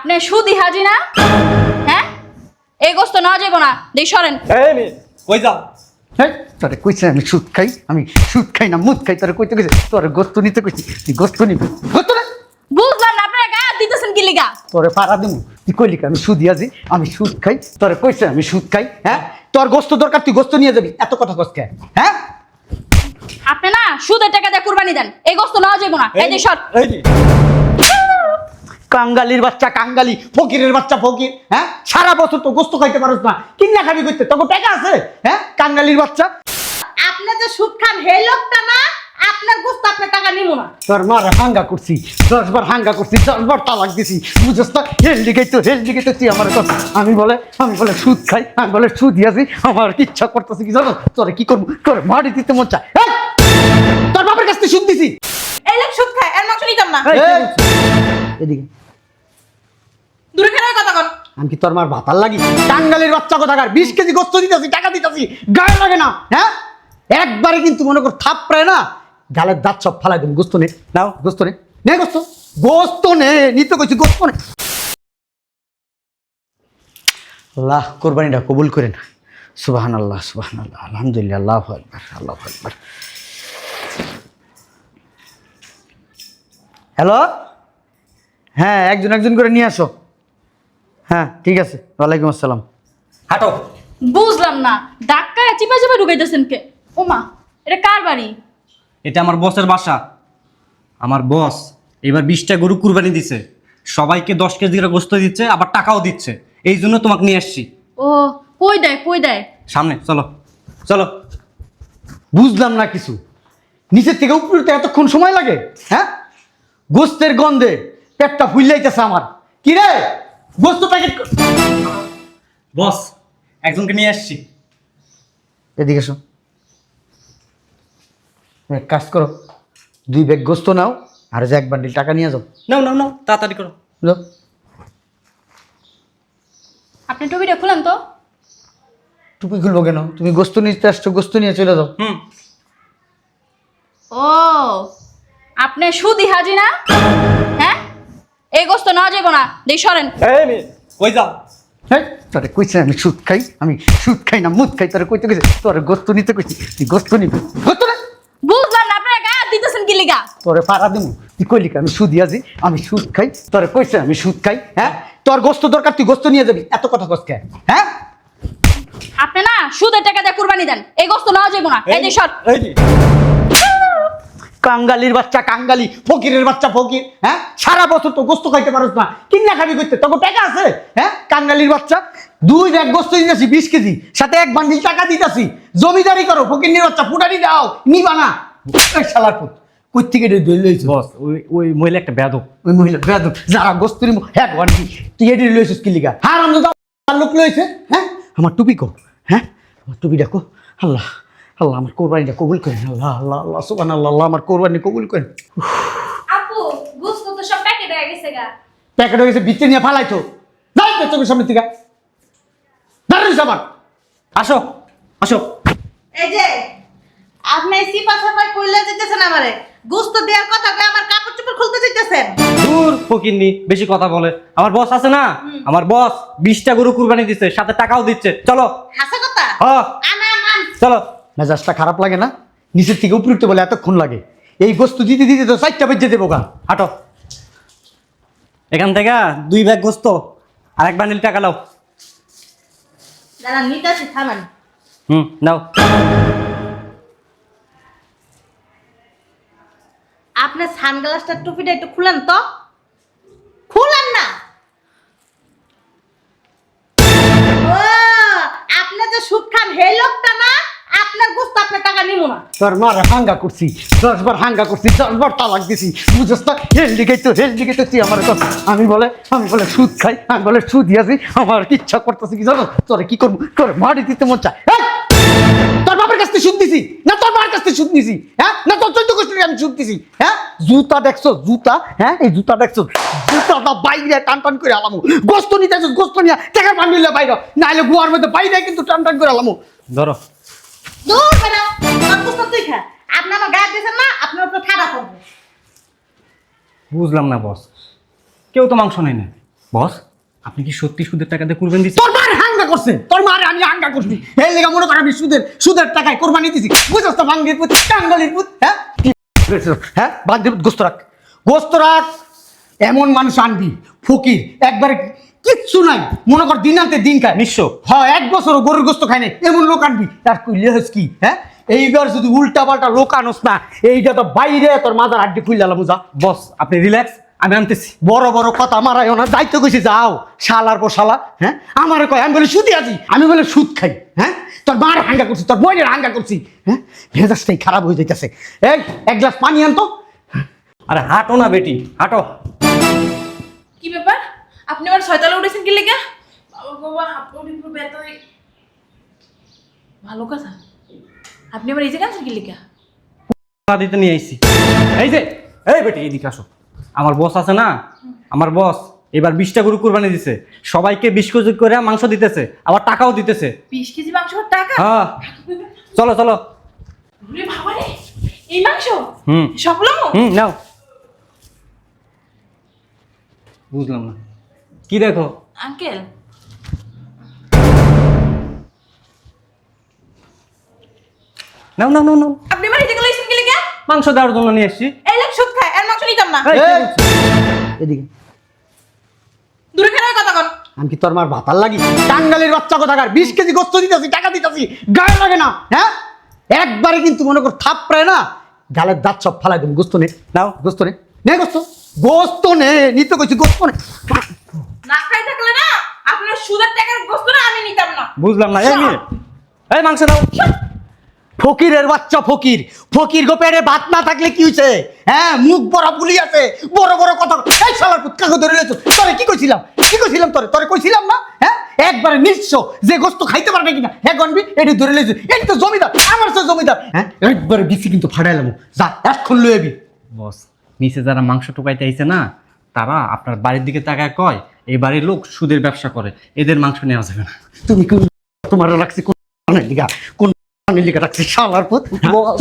আপনি সুদি হাজি না? হ্যাঁ, এই গোস্ত না যাইব না, দেই সরেন। এই মেয়ে কই যাও? হ্যাঁ তোরে কইছে আমি সুদ খাই না মুদ খাই, তোরে কইতে কইছে তোরে গোস্ত নিতে কইছি, তুই গোস্ত নিবি গোস্ত না। বুঝলাম না আপনারা গায়ে হাত দিতেছেন কি লিগা? তোরে পাড়া দিমু, তুই কইলি কি আমি সুদি আছি, আমি সুদ খাই, তোরে কইছে আমি সুদ খাই। হ্যাঁ তোর গোস্ত দরকার, তুই গোস্ত নিয়ে যাবি, এত কথা কস কে? হ্যাঁ আপনি না সুদের টাকা দিয়ে কুরবানি দেন, এই গোস্ত না যাইব না, এই দেই সর। এই যে কাঙ্গালির বাচ্চা কাঙ্গালি, ফকিরের বাচ্চা ফকির। হ্যাঁ সারা বছর তো গোস্ত খাইতে পারছ না, কিন্না খাবি করতে তোকে টাকা আছে? হ্যাঁ কাঙ্গালির বাচ্চা। আপনি যে সুদ খান হে লোকটা না, আপনার গোস্ত আপনার টাকা নিমু না। তোর মারে হাঙ্গা করছি, 10 বার হাঙ্গা করছি, 10 বার তালাক দিছি, বুঝছ না? হেল দিকে তো তুই আমার কথা। আমি বলে সুদ খাই, আমি বলে সুদ দিয়েছি, আমার ইচ্ছা করতেছে কি জানো, তোরে কি করবো, তোর মারি দিতে মন চায়। এই, তোর বাপের কাছ থেকে সুদ দিছি। এই লোক সুদ খায়, এর মাংস নিতাম না। এই, এদিকে দূরে খেলার কথা কর। আমি কি তোর মার ভাতার লাগি? কাঙ্গালির বাচ্চা কোথাকার, 20 কেজি গোস্ত দিতেছি, টাকা দিতেছি, গায়ে লাগে না? হ্যাঁ একবারে কিন্তু মনে কর থাপড়ায় না গালের দাঁত সব ফালাই দেবো। গোস্ত নে, নাও গোস্ত নে, নে গোস্ত নে, নিতে কইছি গোস্ত নে। আল্লাহ কোরবানিটা কবুল করেন। সুবহানাল্লাহ সুবহানাল্লাহ, আলহামদুলিল্লাহ, আল্লাহু আকবার আল্লাহু আকবার। হ্যালো, হ্যাঁ একজন করে নিয়ে আসো। হ্যাঁ ঠিক আছে, ওয়ালাইকুম আসসালাম। হাঁটো। বুঝলাম না, ধাক্কায় চিপা চিপা ঢুকাইতেছেন কে? ওমা, এটা কার বাড়ি? এটা আমার বসের বাসা। আমার বস এবার 20টা গরু কুরবানি দিছে, সবাইকে 10 কেজি করে গোস্ত দিচ্ছে, আবার টাকাও দিচ্ছে। এই জন্য তোমাকে নিয়ে আসছি। ও কই দেয়? সামনে চলো চলো। বুঝলাম না কিছু, নিচের থেকে উপরে উঠতে এতক্ষণ সময় লাগে? হ্যাঁ গোস্তের গন্ধে পেটটা ফুললাইতেছে আমার। কি রে গোস্ত প্যাকেট? বস একজনকে নিয়ে আসছি। এদিকে এসো, এক কাজ করো, 2 ব্যাগ গোস্ত নাও, আর যে 1 বান্ডিল টাকা নিয়ে যাও। নাও নাও নাও, তাড়াতাড়ি করো। যাও। আপনি টুপিটা খুলেন তো। টুপি খুলবো কেন? তুমি গোস্ত নিতে আসছো, গোস্ত নিয়ে চলে যাও। হুম। ও আপনি সুদি হাজি না? হ্যাঁ, এই গোস্ত না যাইব না, দেই সরেন। এই মেয়ে কই যাও? হ্যাঁ তোরে কইছে আমি সুদ খাই না মুদ খাই, তোরে কইতে কইছে তোরে গোস্ত নিতে কইছি, তুই গোস্ত নিবি গোস্ত না। বুঝলাম না আপনারা গায়ে হাত দিতেছেন কি লিগা? তোরে পাড়া দিমু, তুই কইলি কি আমি সুদি আছি, আমি সুদ খাই, তোরে কইছে আমি সুদ খাই। হ্যাঁ তোর গোস্ত দরকার, তুই গোস্ত নিয়ে যাবি, এত কথা কস কে? হ্যাঁ আপনি না সুদের টাকা দিয়ে কুরবানি দেন, এই গোস্ত না যাইব না, এই দেই সর। এই যে কাঙ্গালির বাচ্চা কাঙ্গালি, ফকিরের বাচ্চা ফকির। হ্যাঁ সারা বছর তো গোস্ত খাইতে পারছ না, কিন্না খাবি করতে তোকে টাকা আছে? হ্যাঁ কাঙ্গালির বাচ্চা, 2 ব্যাগ গোস্ত দিতেছি 20 কেজি, সাথে 1 বান্ডিল টাকা দিতেছি। জমিদারি করো, ফকিরের বাচ্চা, ফুটানি দাও, নিবা না। এই শালার পুত কই থেকে লইছিস? বস ওই মহিলা একটা বেয়াদব। ওই মহিলা বেয়াদব, যারা গোস্ত নিব হ্যাঁ বান্ডি, তুই এটি লইছিস কি লিগা? হারামজাদা লোক লইছে। হ্যাঁ আমার টুপি কো, হ্যাঁ আমার টুপি ডাকো। আল্লাহ আল্লাহ আমার কোরবানিটা কবুল করেন, আল্লাহ আল্লাহ আল্লাহ সুবহানাল্লাহ, আল্লাহ আমার কোরবানি কবুল করেন। আপু গোস্ত তো সব প্যাকেট হয়ে গেছে গা। প্যাকেট হয়ে গেছে, ভিতরে নিয়ে ফালাইতো। দাঁড়াই চোখের সামনে থেকে, দাঁড়াইস আমার। আসো আসো। এই যে আপনি সিপা সাপা কইলা দিতেছেন আমারে, গোস্ত দেওয়ার কথা কই আমার কাপড় চোপড় খুলতে দিতেছেন। দূর ফকিন্নি, বেশি কথা বলে। আমার বস আছে না, আমার বস 20টা গরু কুরবানি দিচ্ছে, সাথে টাকাও দিচ্ছে। চলো। হাসা কথা হ্যাঁ আনাম চলো। মেজাজটা খারাপ লাগে না? নিচের থেকে উপরে উঠতে বলে এতক্ষণ লাগে? এই বস্তু দিতে দিতে তো 4টা বেজে দেবো গা। হাঁটো। এখান থেকে 2 ব্যাগ গোস্ত আর 1 বান্ডিল টাকা নাও। দাঁড়া নিতাছি, থামেন। নাও। আপনার সানগ্লাসটার টুপিটা একটু খুলেন তো। খুলেন না। ও আপনি যে সুদ খান হে লোকটা না, আপনার গোস্ত আপনার টাকা নিমু না। তোর মারে হাঙ্গা করছি, 10 বার হাঙ্গা করছি, 10 বার তালাক দিছি, বুঝছ না? হেল দিকে তো তুই আমার কথা। আমি বলে সুদ খাই, আমি বলে সুদ দিয়েছি, আমার ইচ্ছা করতেছে কি জানো, তোরে কি করবো, তোরে মারি দিতে মন চায়। এই, তোর বাপের কাছ থেকে সুদ দিছি না তোর মার কাছ থেকে সুদ নিছি? হ্যাঁ না তোর 14 গোষ্ঠী আমি সুদ দিছি? হ্যাঁ জুতা দেখছো জুতা? হ্যাঁ এই জুতা দেখছো, জুতাটা বাইরে টান টান করে আলামু। গোস্ত নিতে আসো, গোস্ত নিয়ে টাকা বান্ডিলে বাইরে, নাইলে গুয়ার মধ্যে বাইরে কিন্তু টান টান করে আলামু। ধরো। দূর বেরাও, আমার গোস্ত তুই খা। আপনি আমার গায়ে দিয়েছেন না, আপনার উপর ঠাড়া করবো। বুঝলাম না বস, কেউ তো মাংস নেই না, বস আপনি কি সত্যি সুদের টাকা দিয়ে কুরবানি দিচ্ছেন? তোর মারে হাঙ্গা করছে, তোর মারে আমি হাঙ্গা করছি, এই লেগা মনে কর আমি সুদের টাকায় কোরবানি দিছি। বুঝছ তো ভাঙ্গির পুত, টাঙ্গালির পুত, হ্যাঁ কি করেছিস? হ্যাঁ বাদ দে, গোস্ত রাখ, গোস্ত রাখ। এমন মানুষ আনবি ফকির, একবারে কিচ্ছু নাই, মনে কর দিন আনতে দিন খায় নিঃস্ব। হ্যাঁ, 1 বছরও গরুর গোস্ত খায় না, এমন লোক আনবি। আর কইলে হস কি, হ্যাঁ এইবার যদি উল্টা পাল্টা লোক আনস না, এইটা তো বাইরে তোর মাথার আড্ডি খুইলাম। বুঝা বস আপনি রিল্যাক্স, আমি আনতেছি। বড় বড় কথা মারাই না, দায়িত্ব কইছি যাও শালার পর শালা। হ্যাঁ আমারে কয় আমি বলে সুদি আছি, আমি বলে সুদ খাই। হ্যাঁ তোর মার হাঙ্গা করছি, তোর বোনের হাঙ্গা করছি। হ্যাঁ ভেজাসটাই খারাপ হয়ে যাইতেছে। এই 1 গ্লাস পানি আনতো। আরে হাঁটো না বেটি, হাঁটো। কি ব্যাপার? আপনি আমার 6 তলা উঠেছেন কি লেগে? বাবা বাবা, হাত পা ব্যথা হয়ে। ভালো কথা। আপনি আমার এই জায়গা আছেন কি লেগে? টাকা দিতে নিয়ে আইছি। এই যে, এই বেটি এইদিকে আসো। আমার বস আছে না, আমার বস এবার 20টা গরু কুরবানি দিছে, সবাইকে 20 কেজি করে মাংস দিতেছে, আবার টাকাও দিতেছে। 20 কেজি মাংস আর টাকা? হ্যাঁ চলো চলো। ওরে বাবা রে, এই মাংস? হুম সবলম? নাও। বুঝলাম না কি দেখো? আঙ্কেল, নাও নাও নাও নাও। আপনি আমার এই জায়গা লাইছেন কি লেগে? মাংস দেওয়ার জন্য নিয়ে এসছি। এই লোক সুদ খায়, আর মাংস নিতাম না। এই, এই, এদিকে দূরে খেলার কথা কর। আমি কি তোর মার ভাতার লাগি? টাঙ্গালের বাচ্চা কোথাকার, 20 কেজি গোস্ত দিতেছি, টাকা দিতেছি, গায়ে লাগে না? হ্যাঁ একবারে কিন্তু মনে কর থাপড়ায় না, গালের দাঁত সব ফালাই দেবো। গোস্ত নে, নাও। গোস্ত নে, নে গোস্ত, গোস্ত নে, নিতে কইছি গোস্ত নে। না খাই থাকলে না, আপনার সুদের টাকার গোস্ত না আমি নিতাম না। বুঝলাম না। এই মেয়ে, এই মাংস দাও। ফকিরের বাচ্চা ফকির, ফকির গো পেটে ভাত না থাকলে কি হইছে? হ্যাঁ মুখ বড় বুলি আছে, বড় বড় কথা। এই শালার পুত কাকে ধরে লেছো? তোরে কি কইছিলাম, কি কইছিলাম তোরে? তোরে কইছিলাম না? হ্যাঁ একবারে নিঃস্ব, যে গোস্ত খাইতে পারবে কিনা হ্যাঁ গনবি, এটি ধরে লেছো। এটি তো জমিদার, আমার তো জমিদার। হ্যাঁ একবারে বিসি কিন্তু ফাড়াইলাম। যা এখন লই আবি। বস নিচে যারা মাংস টোকাইতে আইছে না, তারা আপনার বাড়ির দিকে তাকায় কয় এই বাড়ির লোক সুদের ব্যবসা করে, এদের মাংস নেওয়া যাবে না। তুমি কোন তোমার রাখছি কোন লিগা, কোন লিগা রাখছি শালার পুত?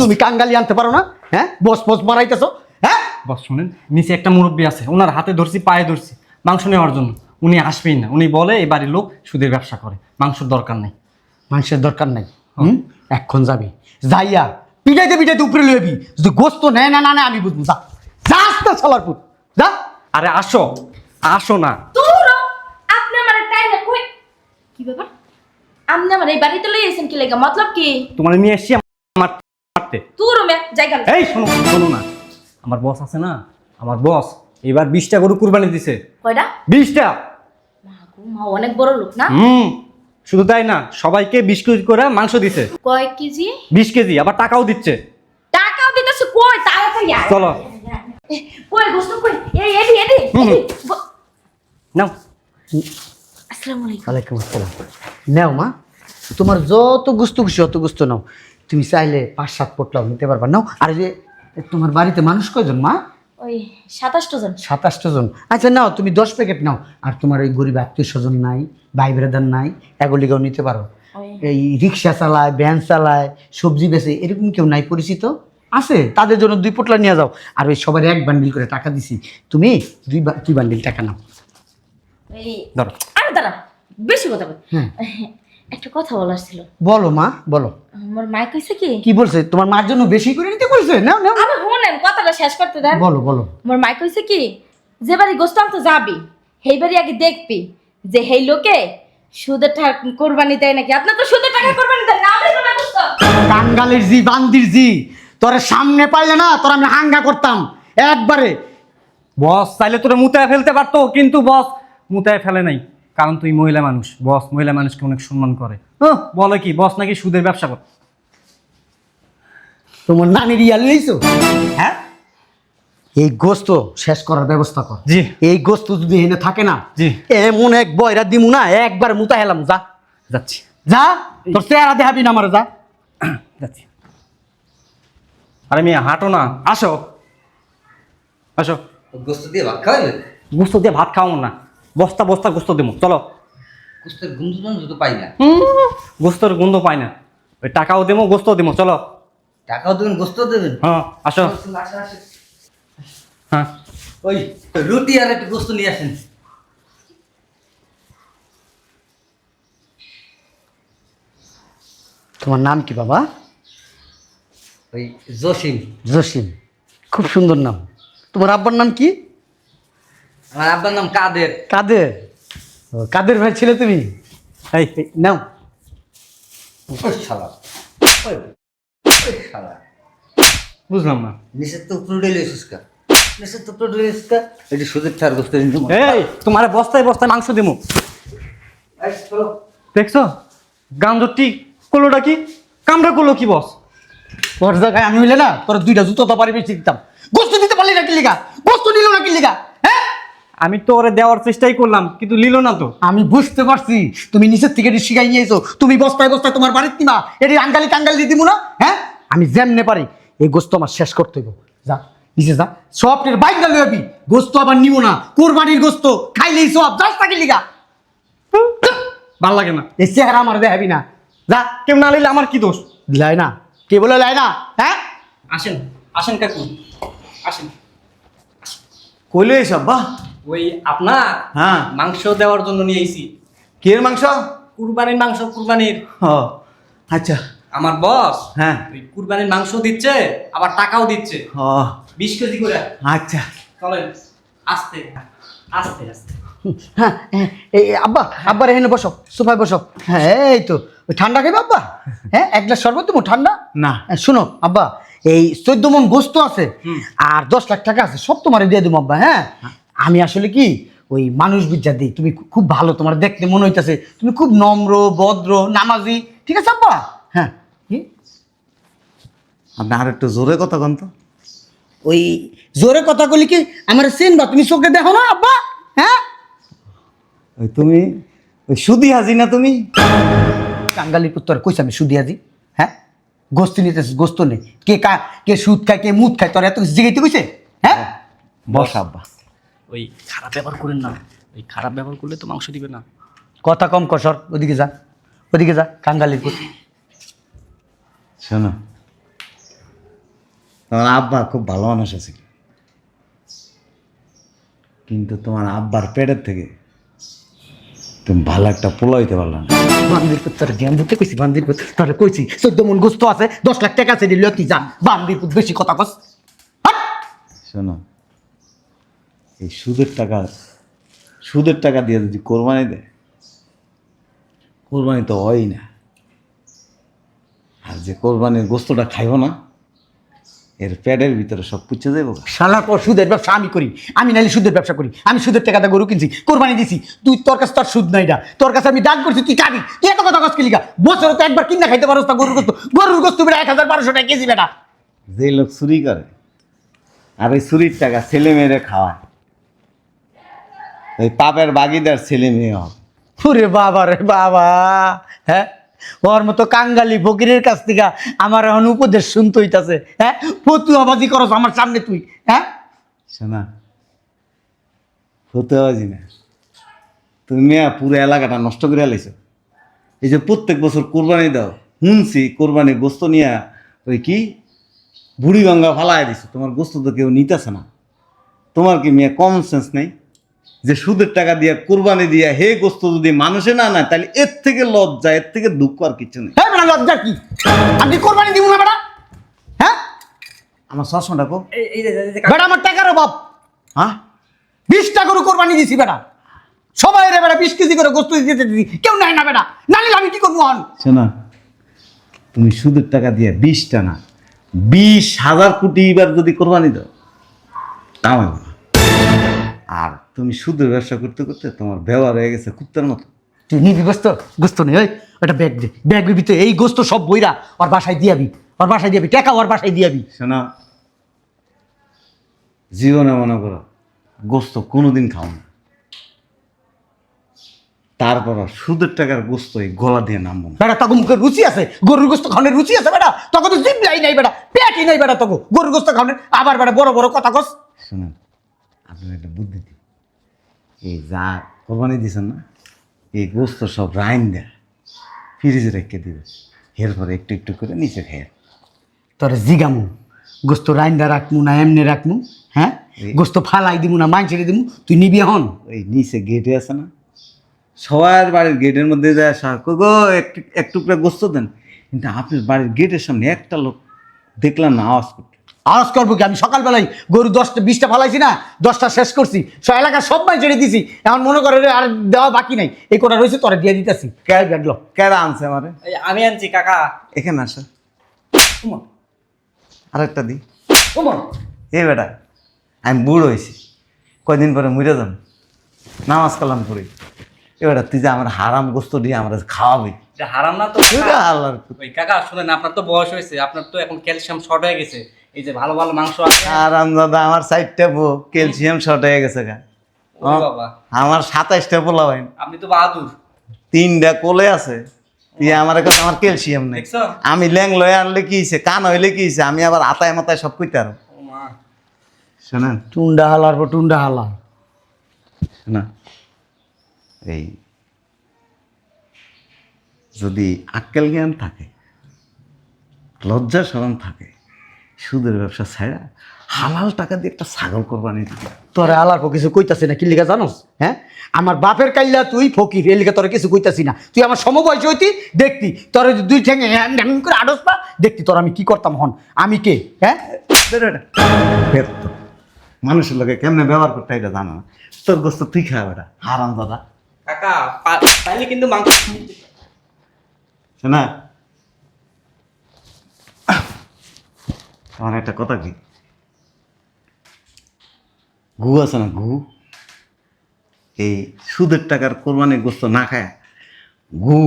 তুমি কাঙ্গালি আনতে পারো না? হ্যাঁ বস বস মারাইতেছো। হ্যাঁ বস শুনেন, নিচে একটা মুরব্বী আছে, ওনার হাতে ধরছি, পায়ে ধরছি মাংস নেওয়ার জন্য। উনি আসবেই না, উনি বলে এই বাড়ির লোক সুদের ব্যবসা করে, মাংসের দরকার নেই। মানুষের দরকার নাই। এখন যাবি, যাইয়া পিটাইতে পিটাইতে উপরে লইবি। যদি গোস্ত নেয় না না নেয় আমি বুঝবো। যা যাস না শালার পুত, যা। আরে আসো, আসো না। দূর হ। আপনি আমার টাইম না কই? কি ব্যাপার? আপনি আমার এই বাড়িতে লই আইছেন কি লেগা? মতলব কি? তোমার নিয়ে এসছি মারতে। দূর মে জায়গা। এই শোনো শোনো না, আমার বস আছে না, আমার বস এবার 20টা গরু কুরবানি দিছে। কয়টা? 20টা। মা গো মা, অনেক বড় লোক না? শুধু তাই না, সবাইকে 20 কেজি করে মাংস দিছে। কয় কেজি? 20 কেজি, আবার টাকাও দিচ্ছে। টাকাও দিতেছে কই? তাড়াতাড়ি আয়। চলো। কই গোস্ত কই? এই এডি এডি। নাও। আসসালামু আলাইকুম। ওয়ালাইকুম আসসালাম। নেও মা, তোমার যত গুস্ত খুশি অত গুস্ত নাও। তুমি চাইলে 5-7 পোটলাও নিতে পারবা। নাও। আর যে তোমার বাড়িতে মানুষ কয়জন মা? ওই 27 জন। 27 জন। আচ্ছা নাও, তুমি 10 প্যাকেট নাও। আর তোমার ওই গরিব আত্মীয় স্বজন নাই, ভাই ব্রাদার নাই, এগুলিকেও নিতে পারো। এই রিক্সা চালায়, ভ্যান চালায়, সবজি বেচে, এরকম কেউ নাই পরিচিত? আছে, তাদের জন্য 2 পোটলা নিয়ে যাও। আর ওই সবার 1 বান্ডিল করে টাকা দিছি, তুমি 2 বান্ডিল টাকা নাও। এই ধরো। আরে দাঁড়া, বেশি কথা বল। হ্যাঁ একটা কথা বলার ছিল। বলো মা, বলো। আমার মা কইছে কি? কি বলছে? তোমার মার জন্য বেশি করে নিতে বলছে? নাও নাও, আমি শুনেন কথাটা শেষ করতে দেন। বলো বলো। আমার মা কইছে কি, যে বাড়ি গোস্ত আনতে যাবি সেই বাড়ি আগে দেখবি যে সেই লোকে সুদের টাকা কোরবানি দেয় নাকি। আপনার তো সুদের টাকা কোরবানি দেয় না, আমি তো না গোস্ত। কাঙ্গালের জি, বান্দির জি, তোরে সামনে পাইলে না তোর আমি হাঙ্গা করতাম একবারে। বস চাইলে তোরা মুতায় ফেলতে পারতো, কিন্তু বস মুতায় ফেলে নাই, কারণ তুই মহিলা মানুষ। বস মহিলা মানুষকে অনেক সম্মান করে। বলে কি বস নাকি সুদের ব্যবসা করে। তোমার নানির ইয়া লইছো? হ্যাঁ এই গোস্ত শেষ করার ব্যবস্থা কর। জি। এই গোস্ত যদি এনে থাকে না, জি। এমন এক বয়রা দিমু না, একবার মুতা হেলাম। যা যাচ্ছি যা, তোর চেহারা দেখাবি না আমার। যা যাচ্ছি। আরে মিয়া হাঁটো না, আসো আসো। গোস্ত দিয়ে ভাত খাওয়াবে? গোস্ত দিয়ে ভাত খাওয়াবো না, বস্তা বস্তা গোস্ত দেবো। চলো। গোস্তের গন্ধ তো পাই না। গোস্তর গন্ধ পাই না, ওই টাকাও দেবো গোস্তও দেবো। চলো। টাকাও দেবেন, গোস্ত দেবেন? হ্যাঁ আসো। হ্যাঁ ওই রুটি আর একটু গোস্ত নিয়ে আসেন। তোমার নাম কি বাবা? ওই জসিম। জসিম, খুব সুন্দর নাম। তোমার আব্বার নাম কি? আমার আব্বার নাম কাদের। কাদের? ও, কাদের ভাই ছিলে তুমি? এই এই, নাও। ওই শালা, ওই শালা, বুঝলাম না। নিচের তো উপরে উঠে লইছিস কা? নিচের তো উপরে উঠে লইছিস কা? এটি সুদের ঠার গোস্ত দিন। এই তোমার বস্তায় বস্তায় মাংস দিমু। চলো। দেখছো গাঞ্জটি করলোটা কি, কামড়া করলো কি বস? তোর জায়গায় আমি হইলে না তোর দুইটা জুতো তো পারি বেশি দিতাম। গোস্ত দিতে পারলি না কি লিগা? গোস্ত নিল না কি লিগা? হ্যাঁ, আমি তো ওরে দেওয়ার চেষ্টাই করলাম কিন্তু নিল না তো। আমি বুঝতে পারছি তুমি নিচের থেকে এটি শিখাই নিয়েছো। তুমি বস্তায় বস্তায় তোমার বাড়ির নিমা এটি আঙ্গালি টাঙ্গালি দিয়ে দিবো না। হ্যাঁ, আমি যেমনে পারি এই গোস্ত আমার শেষ করতে হইব। যা নিচে যা, সবটের বাইক গালি হবি। গোস্ত আবার নিব না, কোরবানির গোস্ত খাইলেই সব। যাস থাকি লিগা, ভাল লাগে না। এই চেহারা আমার দেখাবি না। যা। কেউ না নিলে আমার কি দোষ? লাই না, কে বলে লাই না? হ্যাঁ, আসেন আসেন কাকু আসেন। কইলে এইসব বাহ? ওই আপনার হ্যাঁ। মাংস দেওয়ার জন্য নিয়ে আইছি। কিয়ের মাংস? কুরবানির মাংস, কুরবানির। ও আচ্ছা। আমার বস হ্যাঁ। ওই কুরবানির মাংস দিচ্ছে আবার টাকাও দিচ্ছে ও 20 কেজি করে। আচ্ছা। চলেন আস্তে আস্তে আস্তে। হ্যাঁ, এই আব্বা, আব্বার এখানে বসো, সোফায় বসো। হ্যাঁ, এই তো ওই ঠান্ডা খাইবে আব্বা? হ্যাঁ, এক গ্লাস শরবত দেবো ঠান্ডা? না। শোনো আব্বা, এই 14 মণ গোস্ত আছে আর 10 লাখ টাকা আছে, সব তোমারে দিয়ে দেবো আব্বা। হ্যাঁ, আমি আসলে কি ওই মানুষ বিদ্যা দিই। তুমি খুব ভালো, তোমার দেখতে মনে হইতাছে তুমি খুব নম্র ভদ্র নামাজি। ঠিক আছে আব্বা? হ্যাঁ। কি? আপনি আর একটু জোরে কথা কন তো। ওই জোরে কথা বলি কি আমার চিনবা? তুমি চোখে দেখো না আব্বা? হ্যাঁ, ওই তুমি ওই সুদি হাজি না তুমি? কাঙ্গালির পুত্র কইছে আমি সুদি আজি? হ্যাঁ, গোস্ত নিতেছিস, গোস্ত নেই। কে সুদ খায় কে মুদ খায় তোর এত কিছু জিগাইতে কইছে? হ্যাঁ, বস আব্বা। ওই খারাপ ব্যবহার করেন না, ওই খারাপ ব্যবহার করলে তো মাংস দিবে না। কথা কম কসর। ওদিকে যা, ওদিকে যা, কাঙ্গালির পুত্র। শোনো, তোমার আব্বা খুব ভালো মানুষ আছে, কিন্তু তোমার আব্বার পেটের থেকে তুমি ভালো একটা পোলা হইতে পারলা না। বান্দির পুত্র জ্ঞান দিতে কইছি, বান্দির পুত্র তোরে কইছি 14 মণ গোস্ত আছে, 10 লাখ টাকা আছে, দিল তুই যা। বান্দির পুত্র বেশি কথা কস। হাট! শোনো, এই সুদের টাকা দিয়ে যদি কোরবানি দেয়, কোরবানি তো হয় না। আর যে কোরবানির গোস্তটা খাইব না, এর পেটের ভিতরে সব পুচ্ছে যাইব। শালা পর সুদের ব্যবসা আমি করি? আমি নাইলে সুদের ব্যবসা করি? আমি সুদের টাকাটা গরু কিনছি, কোরবানি দিছি। তুই তোর কাছে তোর সুদ নাই, তোর কাছে আমি দান করছি, তুই খাবি। তুই এত কথা কস কি লিগা? বছরে তো একবার কিনা খাইতে পারোস না গরুর গোস্ত। গরুর গোস্ত বেটা 1200 টাকা কেজি বেটা। যে লোক চুরি করে আর ওই চুরির টাকা ছেলে মেয়েরে খাওয়ায়, ওই পাপের বাগিদার ছেলে মেয়ে হবে। ওরে বাবা রে বাবা। হ্যাঁ, ওর মতো কাঙ্গালি ফকিরের কাছ থেকে আমার এখন উপদেশ শুনতে হইতাছে। হ্যাঁ, ফতুয়াবাজি করস আমার সামনে তুই। হ্যাঁ, শোনা, ফতুয়াবাজি না, তুমি মেয়া পুরো এলাকাটা নষ্ট করে লাইছো। এই যে প্রত্যেক বছর কোরবানি দাও, শুনছি কোরবানি গোস্ত নিয়ে ওই কি বুড়ি গঙ্গা ফালাই দিছো। তোমার গোস্ত তো কেউ নিতেছে না। তোমার কি মেয়ে কমন সেন্স নেই যে সুদের টাকা দিয়ে কোরবানি দিয়া হে গোস্ত যদি মানুষে না নেয় তাহলে এর থেকে লজ্জা, এর থেকে দুঃখ আর কিছু নেই। হ্যাঁ বেটা, লজ্জা কি? আমি কোরবানি দিব না বেটা? হ্যাঁ, আমার চশমাটা কো। বেটা আমার টাকার অভাব। হ্যাঁ, 20টা গরু কোরবানি দিছি বেটা, সবাই রে বেটা 20 কেজি করে গোস্ত দিতে দিছি, কেউ নেয় না বেটা। না নিলে আমি কি করবো? হন শোনা, তুমি সুদের টাকা দিয়ে 20টা না 20,000 কোটি এবার যদি কোরবানি দাও তাও হবে না। আর তুমি সুদের ব্যবসা করতে করতে তোমার ব্যবহার হয়ে গেছে কুত্তার মতো। তুই নিবি গোস্ত? গোস্ত নেই, ওই ওটা ব্যাগ দে, ব্যাগের ভিতরে এই গোস্ত সব বইরা ওর বাসায় দিয়াবি, ওর বাসায় দিয়াবি, টাকা ওর বাসায় দিয়াবি। শোনা, জীবনে মনে করো গোস্ত কোনোদিন খাও না, তারপর আর সুদের টাকার গোস্ত এই গলা দিয়ে নামবো না। বেটা তখন মুখের রুচি আছে, গরুর গোস্ত খাওয়ানোর রুচি আছে বেটা? তখন তো জিভলাই নাই বেটা, পেটই নাই বেটা তখন গরুর গোস্ত খাওয়ানোর। আবার বেটা বড় বড় কথা কস। শোনেন, আপনার একটা বুদ্ধি দিই, এই যা কোরবানি দিয়েছেন না, এই গোস্ত সব রাইন দেয় ফ্রিজে রেখে দিবে, এরপরে একটু একটু করে নিচে খেয়ে। তোরে জিগামু গোস্ত রাইন্দা রাখমু না এমনি রাখমু? হ্যাঁ, গোস্ত ফালাই দিমু না মাইন ছেড়ে দিমু? তুই নিবি হন? ওই নিচে গেটে আছে না, সবার বাড়ির গেটের মধ্যে যায় গো একটু এক টুকরা গোস্ত দেন, কিন্তু আপনার বাড়ির গেটের সামনে একটা লোক দেখলাম না আওয়াজ করতে। আওয়াজ করবো কি? আমি সকালবেলায় গরু 10টা ফালাইছি না, 10টা শেষ করছি, সব এলাকার সবাই ছেড়ে দিছি। এখন মনে করে রে, আর দেওয়া বাকি নাই, এই কোটা রয়েছে তোরা দিয়ে দিতেছি। কে গেল? কেডা আনছে আমারে? আমি আনছি কাকা। এখানে আসো, আরেকটা দি। ওমর এ বেটা, আমি বুড়ো হয়েছি, কয়দিন পরে মরে যাম, নামাজ কালাম করি। এ বেটা, তুই যে আমার হারাম গোস্ত দিয়ে আমরা খাওয়াবি, এটা হারাম না তো এটা আল্লাহর ওই কাকা। শুনেন, আপনার তো বয়স হয়েছে, আপনার তো এখন ক্যালসিয়াম শর্ট হয়ে গেছে। এই যে ভালো ভালো মাংস আছে। আরাম দাদা, আমার 4টা বউ ক্যালসিয়াম শর্ট হয়ে গেছে গা। ওরে বাবা, আমার 27টা পোলা ভাই, আপনি তো বাহাদুর। 3টা কোলে আছে। তুই আমার কাছে আমার ক্যালসিয়াম নেই। দেখছো? আমি ল্যাং লয়ে আনলে কি হয়েছে, কান হইলে কি হয়েছে, আমি আবার আতায় মাথায় সব কইতে পারো। ও মা, শোনেন টুন্ডা হালার পর টুন্ডা হালা। না, এই যদি আক্কেল জ্ঞান থাকে, লজ্জা শরম থাকে, সুদের ব্যবসা ছাড়া হালাল টাকা দিয়ে একটা ছাগল কোরবানি দিবি। তোরা আলার পর কিছু কইতাছি না, কি লিখা জানোস? হ্যাঁ, আমার বাপের কাইল্লা তুই ফকির, এই লিখা তোরা কিছু কইতাছি না। তুই আমার সমবয়সী হইতি, দেখতি তোর দুই ঠেঙে এমন করে আড়স পা দেখতি তোর আমি কি করতাম। হন আমি কে? হ্যাঁ, ফের তো মানুষের লোকে কেমনে ব্যবহার করতে এটা জানো না। তোর গোস্ত তুই খা বেটা, হারাম দাদা। কাকা তাইলে কিন্তু মাংস শোনা, আমার একটা কথা কি, ঘু আছে না, ঘু, এই সুদের টাকার কোরবানির গোস্ত না খায় ঘু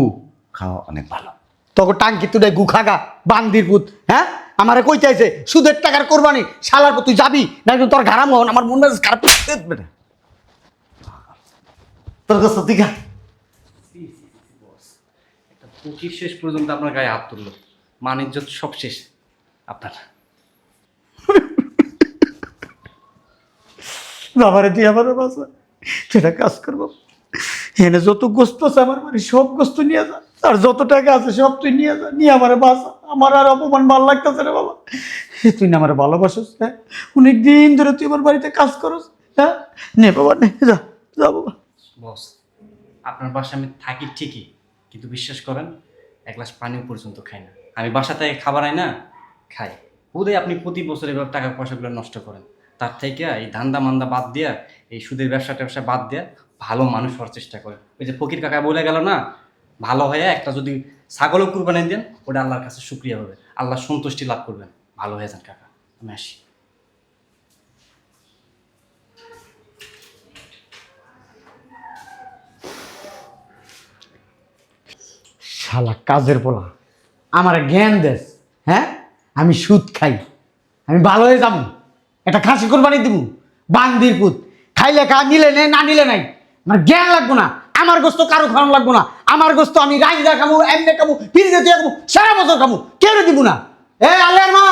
খাওয়া অনেক ভালো। তোকে টাঙ্কি তুই গু খাগা বান্দির পুত। হ্যাঁ, আমারে কই চাইছে সুদের টাকার কোরবানি, শালার পর তুই যাবি না? একদম তোর ঘাড়া মোহন, আমার মন মেজাজ খারাপ। বেটা, তোর গোস্ত তুই খা। পঁচিশ শেষ পর্যন্ত আপনার গায়ে হাত তুললো, মান ইজ্জত সব শেষ আপনার। বাবারে তুই আমার বাসা, সেটা কাজ করবো। এনে যত গোস্ত আছে আমার বাড়ি সব গোস্ত নিয়ে যা, আর যত টাকা আছে সব তুই নিয়ে যা, নিয়ে আমার বাসা। আমার আর অপমান ভালো লাগতেছে রে বাবা। তুই না আমার ভালোবাসিস? হ্যাঁ, অনেক দিন ধরে তুই আমার বাড়িতে কাজ করস। হ্যাঁ, নে বাবা নে, যা যা বাবা। বস, আপনার বাসায় আমি থাকি ঠিকই, কিন্তু বিশ্বাস করেন এক গ্লাস পানিও পর্যন্ত খাই না। আমি বাসা থেকে খাবার আই না, খাই। বোধহয় আপনি প্রতি বছর এবার টাকা পয়সাগুলো নষ্ট করেন। তার থেকে এই ধান্দা মান্দা বাদ দিয়া, এই সুদের ব্যবসা ট্যাবসা বাদ দিয়া ভালো মানুষ হওয়ার চেষ্টা করেন। ওই যে ফকির কাকা বলে গেল না, ভালো হয়ে একটা যদি ছাগলও কুরবানি দেন, ওটা আল্লাহর কাছে শুকরিয়া হবে, আল্লাহ সন্তুষ্টি লাভ করবেন। ভালো হয়ে যান কাকা, আমি আসি। শালা কাজের পোলা, আমার জ্ঞান দেশ। হ্যাঁ, আমি সুদ খাই, আমি ভালো হয়ে যাবো, একটা খাসি কোরবানি দিব, বান্দির পুত। খাইলে খা, নিলে নে, না নিলে নাই। আমার জ্ঞান লাগবো না, আমার গোস্ত কারো খাওয়ানো লাগবো না। আমার গোস্ত আমি রাইজা খাবো, এমনি খাবো, ফিরে যেতে খাবো, সারা বছর খাবো, কেউ দিব না। এ আল্লাহর মা,